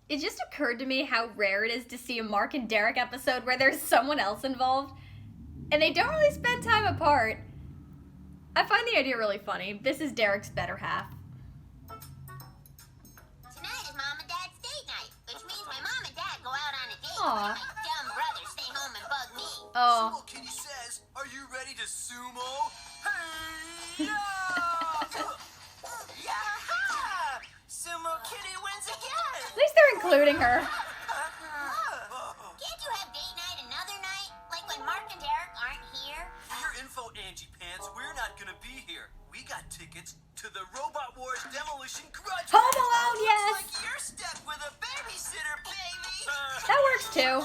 It just occurred to me how rare it is to see a Mark and Derek episode where there's someone else involved, and they don't really spend time apart. I find the idea really funny. This is Derek's better half. Tonight is Mom and Dad's date night, which means my mom and dad go out on a date. Aw. And my dumb brother stay home and bug me. Oh. Sumo Kitty says, "Are you ready to sumo?" Hey, yeah! Yeah! Sumo Kitty wins again. At least they're including her. Can't you have date night another night? Like when Mark and Derek aren't here? For your info, Angie Pants, we're not gonna be here. We got tickets to the Robot Wars Demolition Grudge. Home Alone, yes! Like you're stuck with a babysitter, baby. That works too.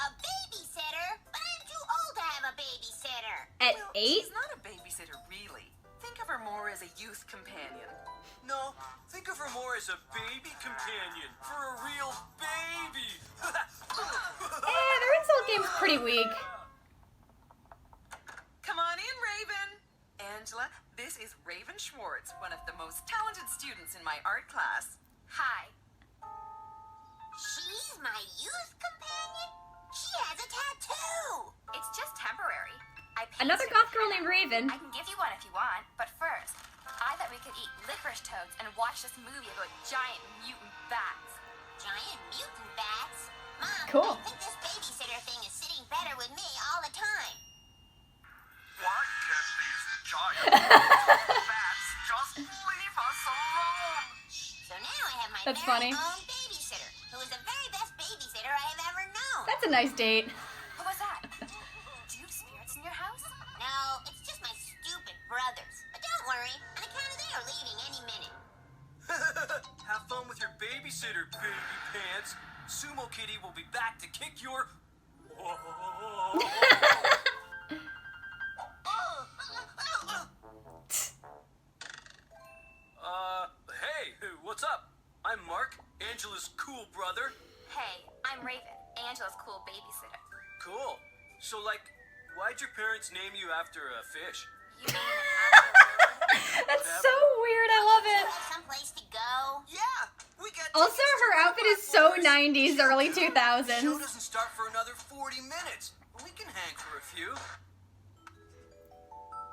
A babysitter? But I'm too old to have a babysitter. At Well, 8? She's not a babysitter, really. Think of her more as a youth companion. No, think of her more as a baby companion for a real baby. Their insult game's pretty weak. Come on in, Raven. Angela, this is Raven Schwartz, one of the most talented students in my art class. Hi. She's my youth companion? She has a tattoo. It's just temporary. I painted Another it. goth girl named Raven. I can give you one if you want, but first, I thought we could eat licorice toads and watch this movie about giant mutant bats. Giant mutant bats? Mom, Cool. I think this babysitter thing is sitting better with me all the time. Why can't these giant bats just leave us alone? So now I have my That's very funny. own babysitter, who is the very best babysitter I have ever known. That's a nice date. What was that? Do you have spirits in your house? No, it's just my stupid brothers. But don't worry, Anaconda, they are leaving any minute. Have fun with your babysitter, baby pants. Sumo Kitty will be back to kick your. Hey, what's up? I'm Mark, Angela's cool brother. Hey, I'm Raven, Angela's cool babysitter. Cool. So, like, why'd your parents name you after a fish? You mean after That's so weird. I love it. Have someplace to go? Yeah, we got. Also, tickets to her the outfit is Robot so Wars. 90s, early The show 2000s. doesn't start for another 40 minutes. We can hang for a few.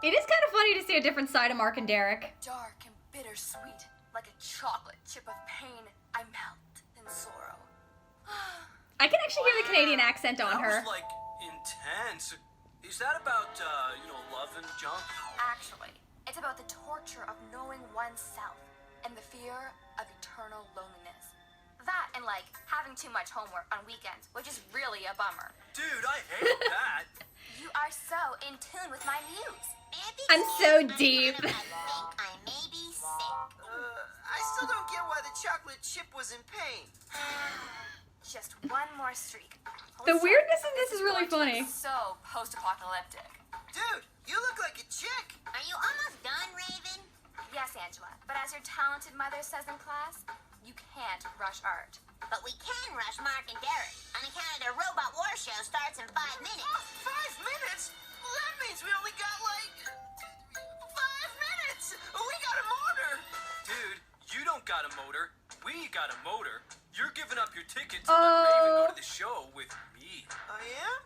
It is kind of funny to see a different side of Mark and Derek. dark and bittersweet, like a chocolate chip of pain, I melt in sorrow. I can actually hear the Canadian accent on That her. was, like, intense. Is that about, love and junk? Actually, it's about the torture of knowing oneself and the fear of eternal loneliness. That and like having too much homework on weekends, which is really a bummer. Dude, I hate that. You are so in tune with my muse. I'm so deep. I think I may be sick. I still don't get why the chocolate chip was in pain. Just one more streak. The weirdness in this is really going to be funny. So post-apocalyptic. Dude, you look like a chick. Are you almost done, Raven? Yes, Angela, but as your talented mother says in class, you can't rush art. But we can rush Mark and Derek. On account of their Robot War show starts in 5 minutes. 5 minutes? That means we only got, like, 5 minutes. We got a motor. Dude, you don't got a motor. We got a motor. You're giving up your ticket to let Raven go to the show with me. I am?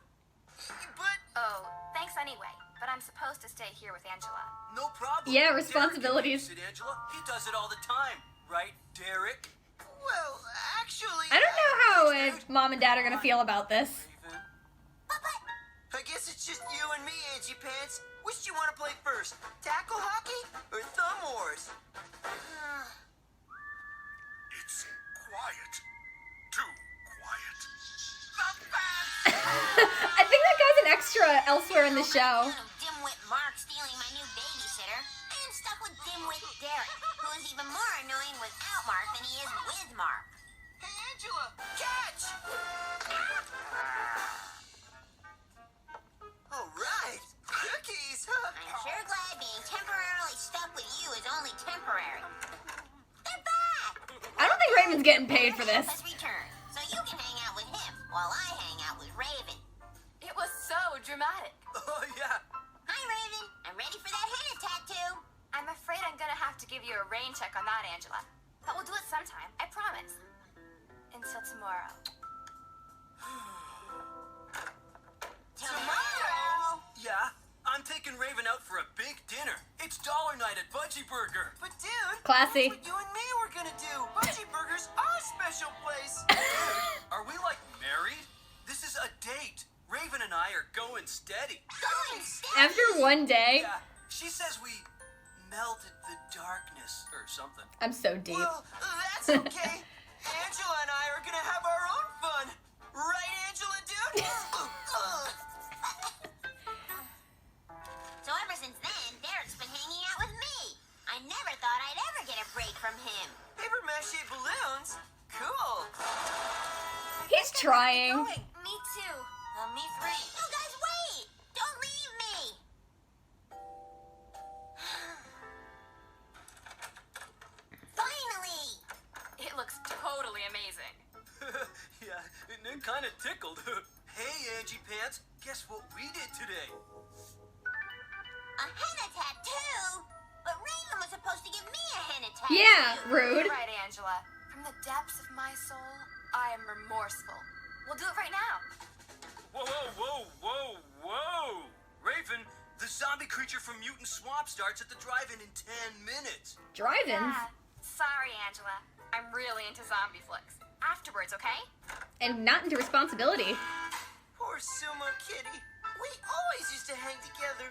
But Oh, thanks anyway, but I'm supposed to stay here with Angela. no problem. Yeah, Derek responsibilities. can babysit Angela. He does it all the time. Right, Derek? Well, actually... I don't know how Mom and Dad are gonna feel about this. Raven. I guess it's just you and me, Angie Pants. Which do you want to play first? Tackle hockey or thumb wars? It's quiet. Too quiet. The bats! I think that guy's an extra elsewhere in the show. Dimwit Mark stealing my new babysitter. I am stuck with Dimwit Derek, who is even more annoying without Mark than he is with Mark. Hey, Angela, catch! All right, cookies. I'm sure glad being temporarily stuck with you is only temporary. They're back! I don't think Raven's getting paid for this. Has returned, so you can hang out with him while I hang out with Raven. It was so dramatic. Oh, yeah. Hi, Raven. I'm ready for that henna tattoo. I'm afraid I'm gonna have to give you a rain check on that, Angela. But we'll do it sometime, I promise. until tomorrow. Tomorrow? Yeah, I'm taking Raven out for a big dinner. It's dollar night at Budgie Burger. But dude, Classy. that's what you and me were gonna do. Budgie Burger's our special place. Are we like married? This is a date. Raven and I are going steady. Going steady. After one day, Yeah, she says we melted the darkness or something. I'm so deep. Well, that's okay. Angela and I are gonna have our own fun. Right, Angela, dude? So ever since then, Derek's been hanging out with me. I never thought I'd ever get a break from him. Paper mache balloons? Cool. He's trying. Me too. Me three. You guys wait! Don't leave me! Finally! It looks totally amazing. Yeah, and kind of tickled. Hey, Angie Pants, guess what we did today? A henna tattoo? But Raven was supposed to give me a henna tattoo. Yeah, rude. You're right, Angela. From the depths of my soul, I am remorseful. We'll do it right now. Whoa, whoa, whoa, whoa, whoa! Raven, the zombie creature from Mutant Swamp starts at the drive-in in 10 minutes. Drive-ins. Yeah. Sorry, Angela. I'm really into zombie flicks. Afterwards, okay? And not into responsibility. Poor Sumo Kitty. We always used to hang together.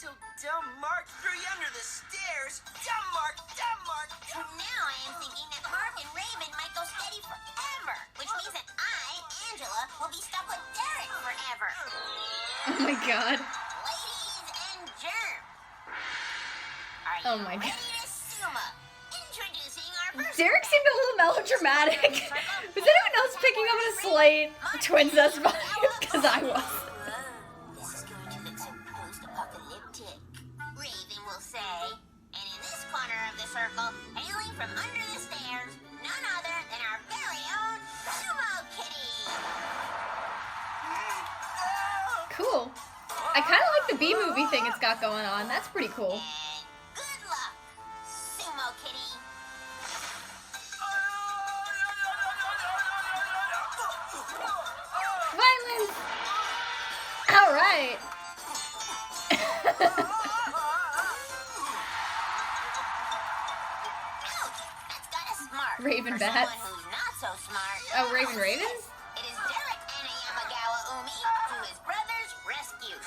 Till dumb Mark threw you under the stairs. Dumb Mark, dumb Mark. Now I am thinking that Mark and Raven might go steady forever, which means that I, Angela, will be stuck with Derek forever. Oh my god. Ladies and germs. Are you Oh my ready God. to sumo? Introducing our first Derek seemed a little melodramatic. Was anyone else picking up on a slight Twin Sus vibe? Because I was. This is going to look so post-apocalyptic, Raven will say. And in this corner of the circle, hailing from under the stairs, none other than our very own Sumo Kitty. Cool. I kind of like the B-movie thing it's got going on. That's pretty cool. And good luck, Sumo Kitty. Violence! Alright. Ouch! That's got us smart. Raven For bats. someone who's not so smart. Oh, Raven Ravens? It is Derek Anayamagawa Umi to his brother's rescue.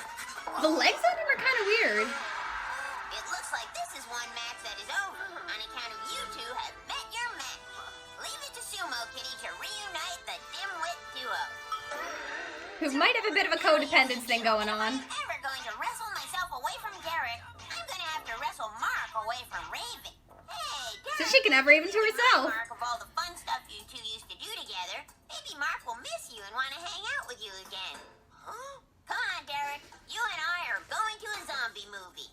The legs on him are kind of weird. It looks like this is one match that is over on account of you two have met your match. Leave it to Sumo Kitty to reunite the dimwit duo. Who might have a bit of a codependence thing going on. If I'm ever going to wrestle myself away from Derek, I'm going to have to wrestle Mark away from Raven. Hey, Derek. So she can have Raven to herself. Mark, of all the fun stuff you two used to do together, maybe Mark will miss you and want to hang out with you again. Huh? Come on, Derek. You and I are going to a zombie movie.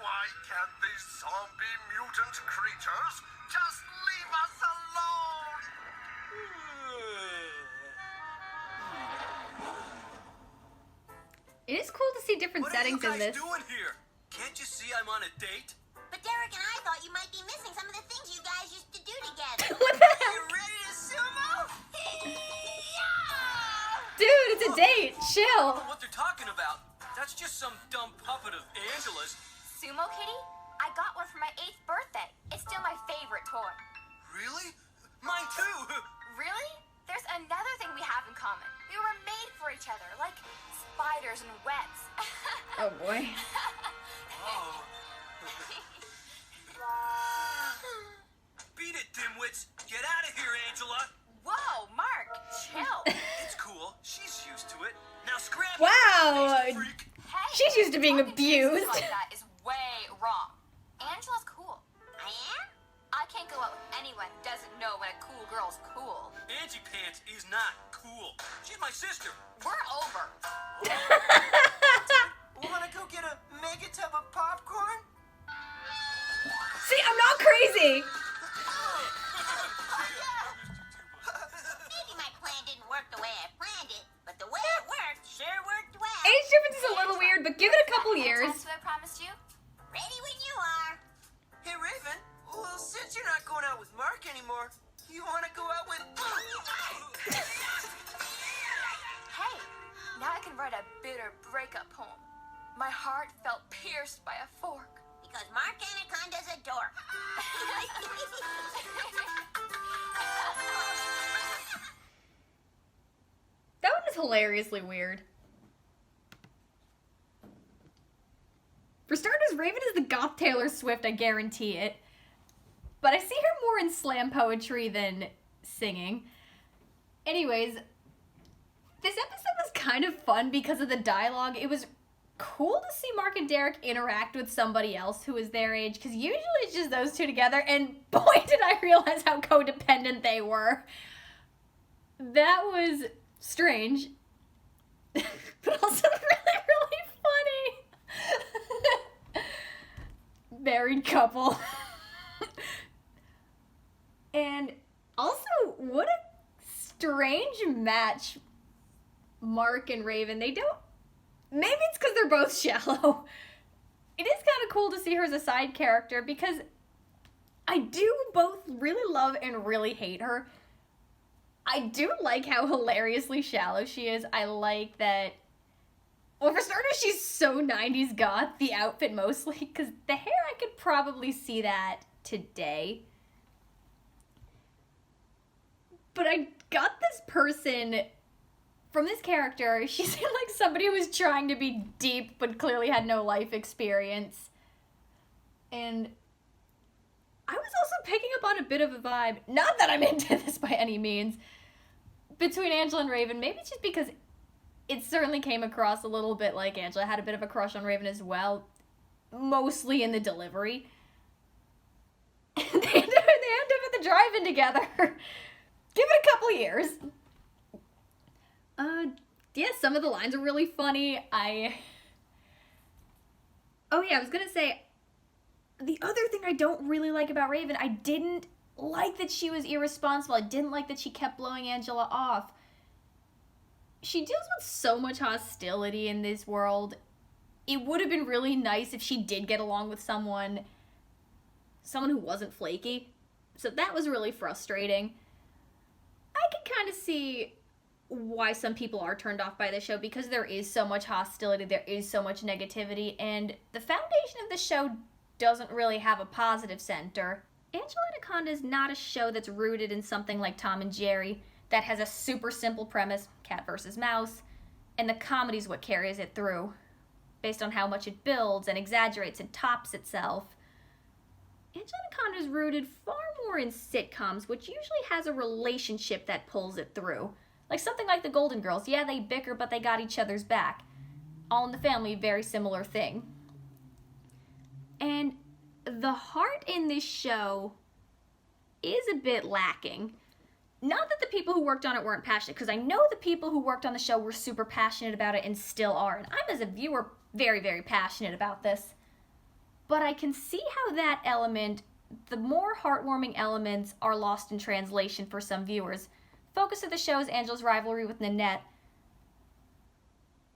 Why can't these zombie mutant creatures just leave us alone? It is cool to see different What are you settings in guys this. doing here? Can't you see I'm on a date? But Derek and I thought you might be missing some of the things you guys used to do together. What the You hell? ready to sumo? Dude, it's a date. Chill. What they're talking about? That's just some dumb puppet of Angela's. Sumo Kitty? I got one for my 8th birthday. It's still my favorite toy. Really? Mine too. Really? There's another thing we have in common. We were made for each other, like spiders and webs. Oh boy. Oh. Beat it, dimwits. Get out of here, Angela. Whoa, Mark, chill. It's cool. She's used to it. Now scram. Wow. Freak. Hey, She's used to being talking to you abused. like that is way wrong. Angela's cool. I am? I can't go out with anyone who doesn't know when a cool girl's cool. Angie Pants is not cool. She's my sister. We're over. Wanna go get a mega tub of popcorn? See, I'm not crazy. Maybe my plan didn't work the way I planned it, but the way it worked sure worked well. Age difference is a little weird, but give it a couple years. Tattoo I promised you? Ready when you are. Hey, Raven, we'll sit you're not going out with Mark anymore. You want to go out with... Hey, now I can write a bitter breakup poem. My heart felt pierced by a fork. Because Mark Anaconda's a dork. That one is hilariously weird. For starters, Raven is the goth Taylor Swift, I guarantee it. But I see her more in slam poetry than singing. Anyways, this episode was kind of fun because of the dialogue. It was cool to see Mark and Derek interact with somebody else who is their age, because usually it's just those two together, and boy did I realize how codependent they were. That was strange, but also really, really funny. Married couple. And also, what a strange match, Mark and Raven. They don't... Maybe it's because they're both shallow. It is kind of cool to see her as a side character because I do both really love and really hate her. I do like how hilariously shallow she is. I like that... Well, for starters, she's so 90s goth, the outfit mostly, because the hair, I could probably see that today. But I got this person... From this character, she seemed like somebody who was trying to be deep but clearly had no life experience. And I was also picking up on a bit of a vibe, not that I'm into this by any means, between Angela and Raven. Maybe it's just because it certainly came across a little bit like Angela had a bit of a crush on Raven as well, mostly in the delivery. And they end up at the drive-in together. Give it a couple years. Yeah, some of the lines are really funny. Oh yeah, I was gonna say, the other thing I don't really like about Raven, I didn't like that she was irresponsible. I didn't like that she kept blowing Angela off. She deals with so much hostility in this world. It would have been really nice if she did get along with someone who wasn't flaky. So that was really frustrating. I can kind of see why some people are turned off by the show, because there is so much hostility, there is so much negativity, and the foundation of the show doesn't really have a positive center. Angela Anaconda is not a show that's rooted in something like Tom and Jerry that has a super simple premise, cat versus mouse, and the comedy's what carries it through, based on how much it builds and exaggerates and tops itself. Angela Anaconda is rooted far more in sitcoms, which usually has a relationship that pulls it through. Like something like the Golden Girls. Yeah, they bicker, but they got each other's back. All in the Family, very similar thing. And the heart in this show is a bit lacking. Not that the people who worked on it weren't passionate, because I know the people who worked on the show were super passionate about it and still are. And I'm, as a viewer, very, very passionate about this. But I can see how that element, the more heartwarming elements, are lost in translation for some viewers. Focus of the show is Angela's rivalry with Nanette.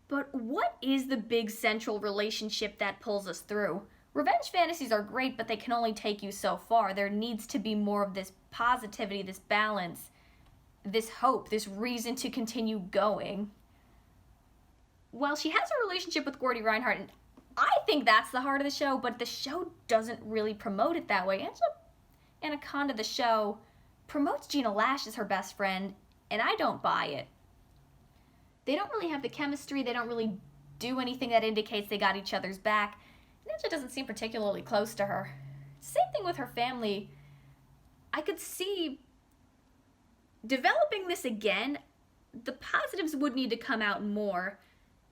But what is the big central relationship that pulls us through? Revenge fantasies are great, but they can only take you so far. There needs to be more of this positivity, this balance, this hope, this reason to continue going. Well, she has a relationship with Gordy Reinhardt, and I think that's the heart of the show, but the show doesn't really promote it that way. Angela Anaconda, the show, promotes Gina Lash as her best friend, and I don't buy it. They don't really have the chemistry, they don't really do anything that indicates they got each other's back. And Angela doesn't seem particularly close to her. Same thing with her family. I could see developing this again, the positives would need to come out more,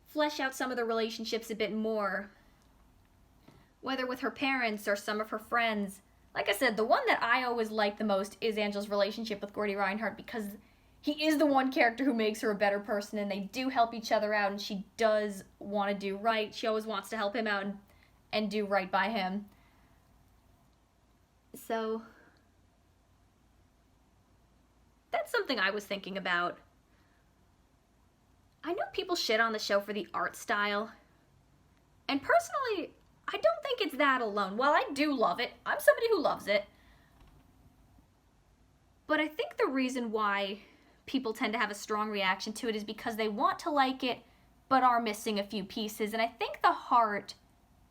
flesh out some of the relationships a bit more, whether with her parents or some of her friends. Like I said, the one that I always like the most is Angela's relationship with Gordy Reinhardt, because he is the one character who makes her a better person, and they do help each other out, and she does want to do right. She always wants to help him out and do right by him. So that's something I was thinking about. I know people shit on the show for the art style, and personally, I don't think it's that alone. While I do love it, I'm somebody who loves it, But I think the reason why people tend to have a strong reaction to it is because they want to like it, but are missing a few pieces. And I think the heart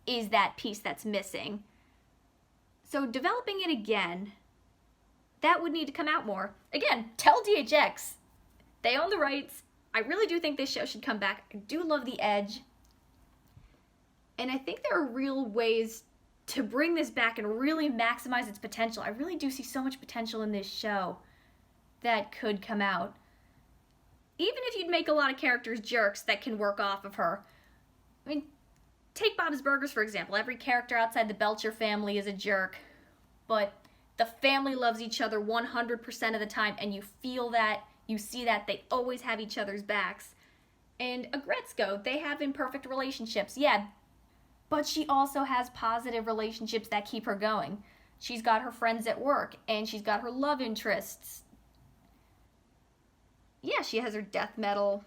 is that piece that's missing. So developing it again, that would need to come out more. Again, tell DHX. They own the rights. I really do think this show should come back. I do love the edge. And I think there are real ways to bring this back and really maximize its potential. I really do see so much potential in this show that could come out. Even if you'd make a lot of characters jerks that can work off of her. I mean, take Bob's Burgers, for example. Every character outside the Belcher family is a jerk, but the family loves each other 100% of the time, and you feel that, you see that, they always have each other's backs. And Agretzko, they have imperfect relationships, yeah, but she also has positive relationships that keep her going. She's got her friends at work, and she's got her love interests. Yeah, she has her death metal,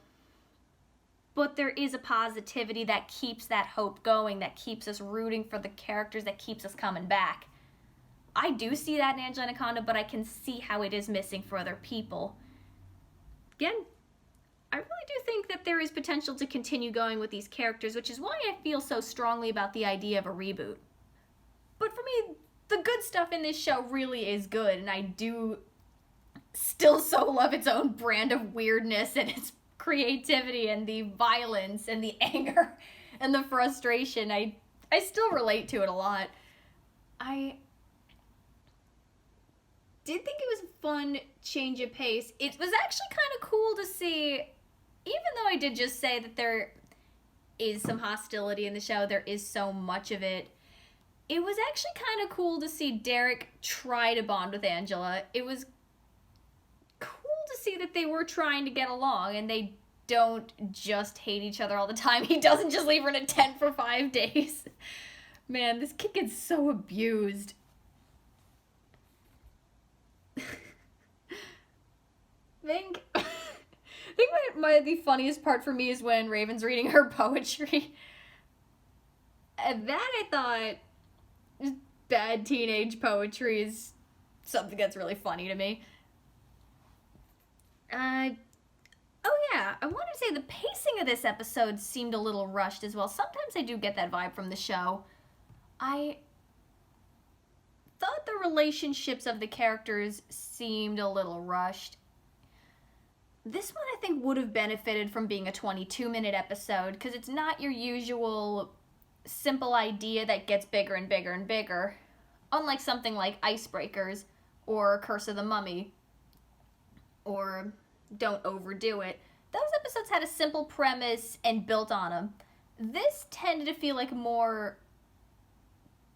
but there is a positivity that keeps that hope going, that keeps us rooting for the characters, that keeps us coming back. I do see that in Anaconda, but I can see how it is missing for other people. Again, I really do think that there is potential to continue going with these characters, which is why I feel so strongly about the idea of a reboot. But for me, the good stuff in this show really is good, and I do still so love its own brand of weirdness and its creativity and the violence and the anger and the frustration. I still relate to it a lot. I did think it was a fun change of pace. It was actually kind of cool to see, even though I did just say that there is some hostility in the show, there is so much of it, it was actually kind of cool to see Derek try to bond with Angela. It was cool to see that they were trying to get along and they don't just hate each other all the time. He doesn't just leave her in a tent for 5 days. Man, this kid gets so abused. I think the funniest part for me is when Raven's reading her poetry. And that, I thought, just bad teenage poetry is something that's really funny to me. Oh yeah, I wanted to say the pacing of this episode seemed a little rushed as well. Sometimes I do get that vibe from the show. I thought the relationships of the characters seemed a little rushed. This one I think would have benefited from being a 22-minute episode, because it's not your usual simple idea that gets bigger and bigger and bigger. Unlike something like Icebreakers, or Curse of the Mummy, or Don't Overdo It. Those episodes had a simple premise and built on them. This tended to feel like more,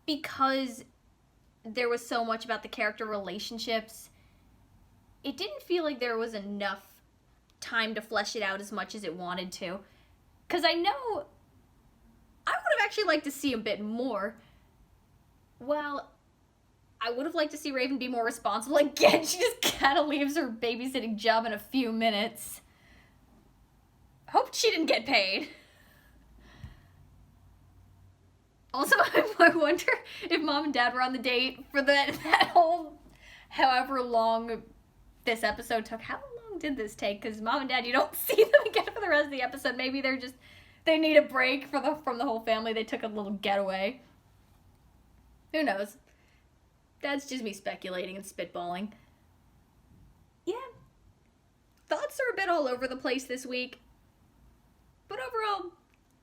because there was so much about the character relationships, it didn't feel like there was enough time to flesh it out as much as it wanted to. Because I know I would have actually liked to see a bit more. Well, I would have liked to see Raven be more responsible. Again, she just kind of leaves her babysitting job in a few minutes. Hope she didn't get paid. Also, I wonder if Mom and Dad were on the date for that whole however long this episode took. How long did this take? Because Mom and Dad, you don't see them again for the rest of the episode. Maybe they need a break from the whole family. They took a little getaway. Who knows? That's just me speculating and spitballing. Yeah. Thoughts are a bit all over the place this week. But overall,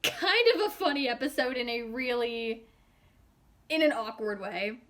kind of a funny episode in an awkward way.